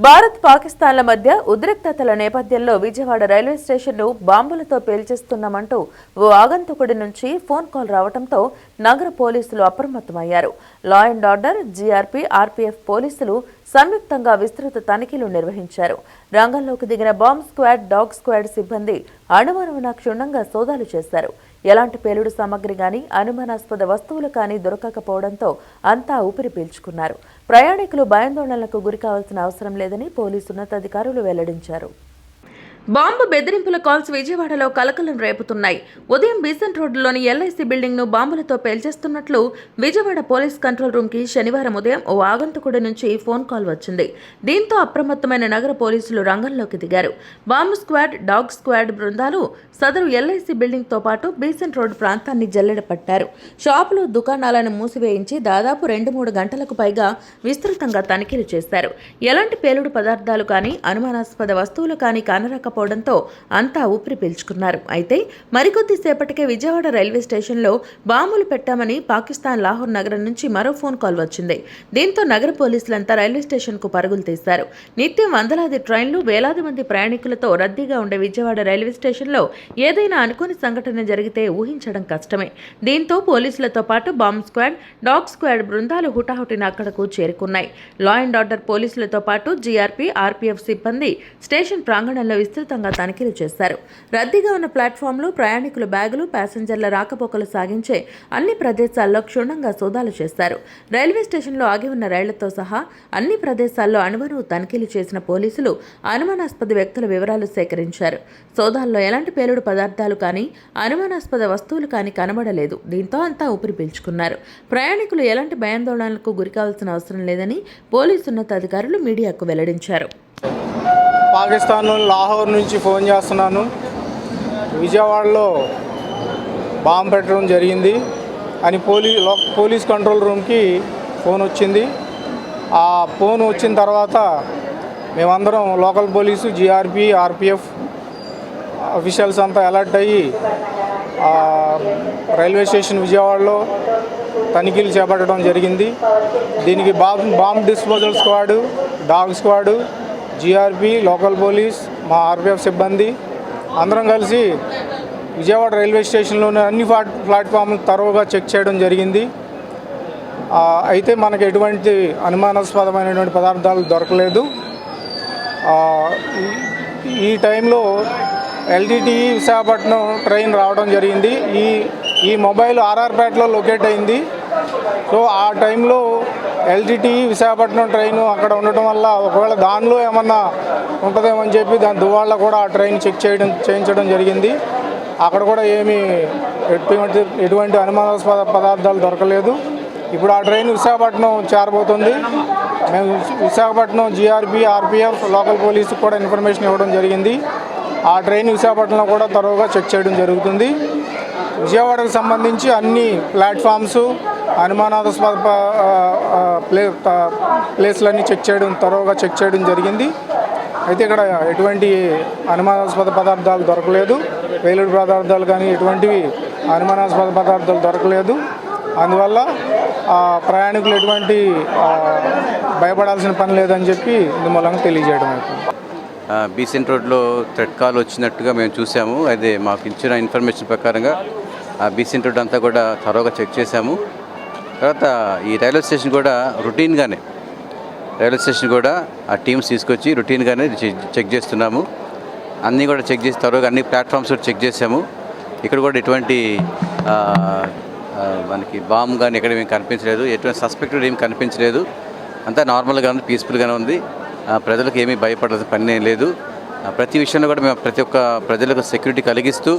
భారత్ పాకిస్తాన్ల మధ్య ఉద్రిక్తతల నేపథ్యంలో విజయవాడ రైల్వే స్టేషన్ను బాంబులతో పేల్చేస్తున్నామంటూ ఓ ఆగంతుకుడి నుంచి ఫోన్ కాల్ రావడంతో నగర పోలీసులు అప్రమత్తమయ్యారు. Law and order, GRP, RPF పోలీసులు సంయుక్తంగా విస్తృత తనిఖీలు నిర్వహించారు. రంగంలోకి దిగిన బాంబ్ స్క్వాడ్, డాగ్ స్క్వాడ్ సిబ్బంది అణువణువున క్షుణ్ణంగా సోదాలు చేశారు. ఎలాంటి పేలుడు సామగ్రి గాని, అనుమానాస్పద వస్తువులు కానీ దొరకకపోవడంతో అంతా ఊపిరి పీల్చుకున్నారు. ప్రయాణికులు భయాందోళనలకు గురి కావాల్సిన అవసరం లేదని పోలీసు ఉన్నతాధికారులు వెల్లడించారు. బాంబు బెదిరింపుల కాల్స్ విజయవాడలో కలకలం రేపుతున్నాయి. ఉదయం బీసెంట్ రోడ్డులోని ఎల్ఐసి బిల్డింగ్ ను బాంబులతో పేల్చేస్తున్నట్లు విజయవాడ పోలీస్ కంట్రోల్ రూమ్ కి శనివారం ఉదయం ఓ ఆగంతుకుడి నుంచి ఫోన్ కాల్ వచ్చింది. దీంతో అప్రమత్తమైన నగర పోలీసులు రంగంలోకి దిగారు. బాంబు స్క్వాడ్, డాగ్ స్క్వాడ్ బృందాలు సదరు ఎల్ఐసి బిల్డింగ్ తో పాటు బీసెంట్ రోడ్డు ప్రాంతాన్ని జల్లెడ పట్టారు. షాపులు, దుకాణాలను మూసివేయించి దాదాపు 2-3 గంటలకు పైగా విస్తృతంగా తనిఖీలు చేశారు. ఎలాంటి పేలుడు పదార్థాలు కానీ, అనుమానాస్పద వస్తువులు కానీ కానరాకపోవడంతో అంతా ఊపిరి పీల్చుకున్నారు. అయితే మరికొద్దిసేపటికే విజయవాడ రైల్వే స్టేషన్లో బాంబులు పెట్టామని పాకిస్తాన్ లాహోర్ నగరం నుంచి మరో ఫోన్ కాల్ వచ్చింది. దీంతో నగర పోలీసులంతా రైల్వే స్టేషన్కు పరుగులు తీశారు. నిత్యం వందలాది ట్రైన్లు, వేలాది మంది ప్రయాణికులతో రద్దీగా ఉండే విజయవాడ రైల్వే స్టేషన్లో ఏదైనా అనుకోని సంఘటన జరిగితే ఊహించడం కష్టమే. దీంతో పోలీసులతో పాటు బాంబ్ స్క్వాడ్, డాగ్ స్క్వాడ్ బృందాలు హుటాహుటిన అక్కడకు చేరుకున్నాయి. లా అండ్ ఆర్డర్ పోలీసులతో పాటు జీఆర్పీ, ఆర్పీఎఫ్ సిబ్బంది స్టేషన్ ప్రాంగణంలో విస్తృతంగా తనిఖీలు చేశారు. రద్దీగా ఉన్న ప్లాట్ఫామ్లు, ప్రయాణికుల బ్యాగులు, ప్యాసింజర్ల రాకపోకలు సాగించే అన్ని ప్రదేశాల్లో క్షుణ్ణంగా సోదాలు చేశారు. రైల్వే స్టేషన్లో ఆగి ఉన్న రైళ్లతో సహా అన్ని ప్రదేశాల్లో అణువణువు తనిఖీలు చేసిన పోలీసులు అనుమానాస్పద వ్యక్తుల వివరాలు సేకరించారు. సోదాల్లో ఎలాంటి పేలుడు పదార్థాలు కానీ, అనుమానాస్పద వస్తువులు కానీ కనబడలేదు. దీంతో అంతా ఊపిరి పీల్చుకున్నారు. ప్రయాణికులు ఎలాంటి భయాందోళనలకు గురికావాల్సిన అవసరం లేదని పోలీసు ఉన్నతాధికారులు మీడియాకు వెల్లడించారు. పాకిస్తాన్ లాహోర్ నుంచి ఫోన్ చేస్తున్నాను. విజయవాడలో బాంబు పెట్టడం జరిగింది అని పోలీస్ కంట్రోల్ రూమ్కి ఫోన్ వచ్చింది. ఆ ఫోన్ వచ్చిన తర్వాత మేమందరం local police, GRP, RPF officials అంతా అలర్ట్ అయ్యి రైల్వే స్టేషన్ విజయవాడలో తనిఖీలు చేపట్టడం జరిగింది. దీనికి bomb disposal squad, dog squad, GRP, local police, మా ఆర్పీఎఫ్ సిబ్బంది అందరం కలిసి విజయవాడ రైల్వే స్టేషన్లోని అన్ని ప్లాట్ఫామ్లు తరోగా చెక్ చేయడం జరిగింది. అయితే మనకు ఎటువంటి అనుమానాస్పదమైనటువంటి పదార్థాలు దొరకలేదు. ఈ టైంలో ఎల్టీటీ విశాఖపట్నం ట్రైన్ రావడం జరిగింది. ఈ మొబైల్ ఆర్ఆర్పేటలో లొకేట్ అయింది. సో ఆ టైంలో ఎల్టీటీ విశాఖపట్నం ట్రైన్ అక్కడ ఉండటం వల్ల ఒకవేళ దానిలో ఏమన్నా ఉంటుందేమో అని చెప్పి దాని దువాళ్ళ కూడా ఆ ట్రైన్ చేయించడం జరిగింది. అక్కడ కూడా ఏమీ ఎటువంటి అనుమానాస్పద పదార్థాలు దొరకలేదు. ఇప్పుడు ఆ ట్రైన్ విశాఖపట్నం చేరబోతుంది. మేము విశాఖపట్నం జీఆర్పీ, ఆర్పీఎఫ్, లోకల్ పోలీసుకు కూడా ఇన్ఫర్మేషన్ ఇవ్వడం జరిగింది. ఆ ట్రైన్ విశాఖపట్నంలో కూడా తరోగా చెక్ చేయడం జరుగుతుంది. విజయవాడకు సంబంధించి అన్ని ప్లాట్ఫామ్స్, అనుమానాస్పద ప్లేస్లన్నీ తరోగా చెక్ చేయడం జరిగింది. అయితే ఇక్కడ ఎటువంటి అనుమానాస్పద పదార్థాలు దొరకలేదు. పేలుడు పదార్థాలు కానీ ఎటువంటివి అనుమానాస్పద పదార్థాలు దొరకలేదు. అందువల్ల ప్రయాణికులు ఎటువంటి భయపడాల్సిన పని లేదని చెప్పి ఇందు మూలంగా తెలియజేయడం అవుతుంది. బీసెంట్ రోడ్లో థ్రెడ్ కాల్ వచ్చినట్టుగా మేము చూసాము. అదే మాకు ఇచ్చిన ఇన్ఫర్మేషన్ ప్రకారంగా బీసెంట్ రోడ్ అంతా కూడా త్వరగా చెక్ చేశాము. తర్వాత ఈ రైల్వే స్టేషన్ కూడా రొటీన్గానే ఆ టీమ్స్ తీసుకొచ్చి రొటీన్గానే చెక్ చేస్తున్నాము. అన్నీ కూడా చెక్ చేసి త్వరగా అన్ని ప్లాట్ఫామ్స్ కూడా చెక్ చేసాము. ఇక్కడ కూడా ఎటువంటి మనకి బాంబు కానీ ఎక్కడ ఏమి కనిపించలేదు, ఎటువంటి సస్పెక్టెడ్ ఏమి కనిపించలేదు. అంతా నార్మల్గా ఉంది, పీస్ఫుల్గానే ఉంది. ప్రజలకు ఏమీ భయపడాల్సిన పని లేదు. ప్రతి విషయంలో కూడా మేము ప్రతి ఒక్క ప్రజలకు సెక్యూరిటీ కలిగిస్తూ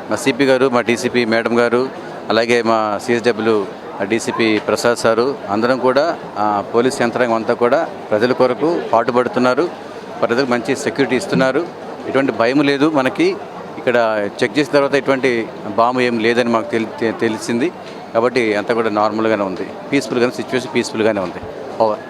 మా సిపి గారు, మా డీసీపీ మేడం గారు, అలాగే మా సిఎస్డబ్ల్యూ డీసీపీ ప్రసాద్ సారు అందరం కూడా పోలీస్ యంత్రాంగం అంతా కూడా ప్రజల కొరకు పాటుపడుతున్నారు. ప్రజలకు మంచి సెక్యూరిటీ ఇస్తున్నారు. ఎటువంటి భయం లేదు. మనకి ఇక్కడ చెక్ చేసిన తర్వాత ఎటువంటి బాంబు ఏం లేదని మాకు తెలిసింది. కాబట్టి అంతా కూడా నార్మల్గానే ఉంది, పీస్ఫుల్గానే, సిచ్యువేషన్ పీస్ఫుల్గానే ఉంది. ఓవర్.